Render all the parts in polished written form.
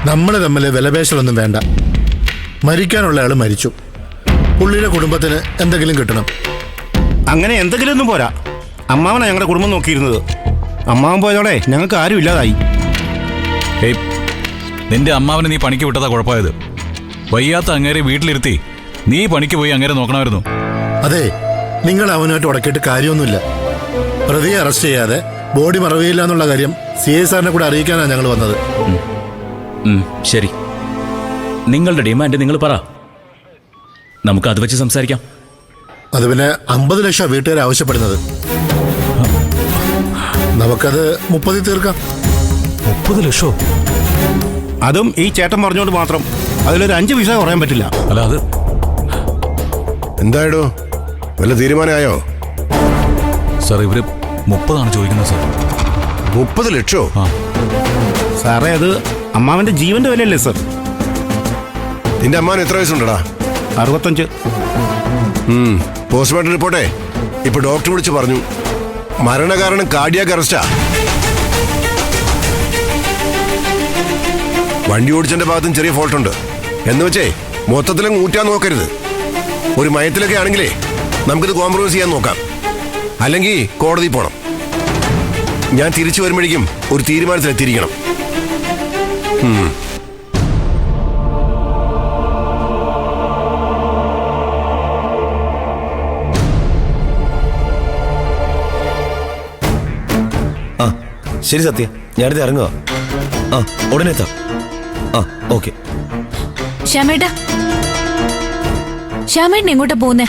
നമ്മൾ തമ്മിൽ വിലപേശലൊന്നും വേണ്ട. മരിക്കാനുള്ള ആൾ മരിച്ചു. പുള്ളിയുടെ കുടുംബത്തിന് എന്തെങ്കിലും കിട്ടണം. അങ്ങനെ എന്തെങ്കിലും ഒന്നും പോരാ. അമ്മാവനാണ് ഞങ്ങളുടെ കുടുംബം നോക്കിയിരുന്നത്. അമ്മാവൻ പോയതോടെ ഞങ്ങൾക്ക് ആരും ഇല്ലാതായി. ഏയ്, നിന്റെ അമ്മാവനെ നീ പണിക്ക് വിട്ടതാ കുഴപ്പമായത്. വയ്യാത്ത അങ്ങേരെ വീട്ടിലിരുത്തി നീ പണിക്ക് പോയി അങ്ങേരെ നോക്കണമായിരുന്നു. അതെ, നിങ്ങൾ അവനുമായിട്ട് ഉടക്കിയിട്ട് കാര്യമൊന്നുമില്ല. പ്രതിയെ അറസ്റ്റ് ചെയ്യാതെ ബോഡി മറവിയില്ല എന്നുള്ള കാര്യം CI സാറിനെ കൂടെ അറിയിക്കാനാണ് ഞങ്ങൾ വന്നത്. ശരി, നിങ്ങളുടെ ഡിമാൻഡ് നിങ്ങൾ പറ, നമുക്ക് അത് വെച്ച് സംസാരിക്കാം. അത് പിന്നെ 50 ലക്ഷം വീട്ടുകാർ ആവശ്യപ്പെടുന്നത്. നമുക്കത് 30 തീർക്കാം. 30 ലക്ഷോ? അതും ഈ ചേട്ടൻ പറഞ്ഞുകൊണ്ട് മാത്രം. അതിലൊരു 5 പൈസ കുറയാൻ പറ്റില്ല. അല്ല, അത് എന്തായിടോ, വല്ല തീരുമാനമായോ? സാർ, ഇവര് 30 ചോദിക്കുന്നത് സാർ. 30 ലക്ഷോ? ആ സാറേ, അത് അമ്മാവന്റെ ജീവന്റെ വിലയല്ലേ സാർ? നിന്റെ അമ്മാവന് എത്ര വയസ്സുണ്ടടാ? 65. പോസ്റ്റ്മോർട്ടം റിപ്പോർട്ടേ ഇപ്പൊ ഡോക്ടർ വിളിച്ച് പറഞ്ഞു, മരണകാരണം കാർഡിയാക് അറസ്റ്റാ. വണ്ടി ഓടിച്ചതിന്റെ ഭാഗത്തും ചെറിയ ഫോൾട്ട് ഉണ്ട്. എന്ന് വെച്ചേ മൊത്തത്തിലും ഊറ്റാൻ നോക്കരുത്. ഒരു മയത്തിലൊക്കെ ആണെങ്കിലേ നമുക്കിത് കോംപ്രമൈസ് ചെയ്യാൻ നോക്കാം. അല്ലെങ്കിൽ കോടതി പോണം. ഞാൻ തിരിച്ചു വരുമ്പോഴേക്കും ഒരു തീരുമാനത്തിലെത്തിയിരിക്കണം. ആ ശരി സത്യ, ഞാനിത് ഇറങ്ങുക. ആ ഉടനെ എത്താം. ആ ഓക്കെ. ശ്യാമേട്ടാ, ശ്യാമേട്ടൻ എങ്ങോട്ടാ പോകുന്നേ?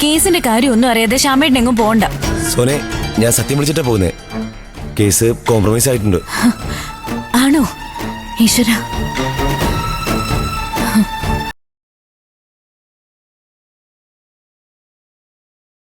കേസിന്റെ കാര്യം ഒന്നും അറിയാതെ ശ്യാമേട്ടൻ എങ്ങും പോകണ്ട. സോനെ, ഞാൻ സത്യം വിളിച്ചിട്ടാ പോകുന്നേ. കേസ് കോംപ്രമൈസ് ആയിട്ടുണ്ട്. ആണോ? ഈശ്വര.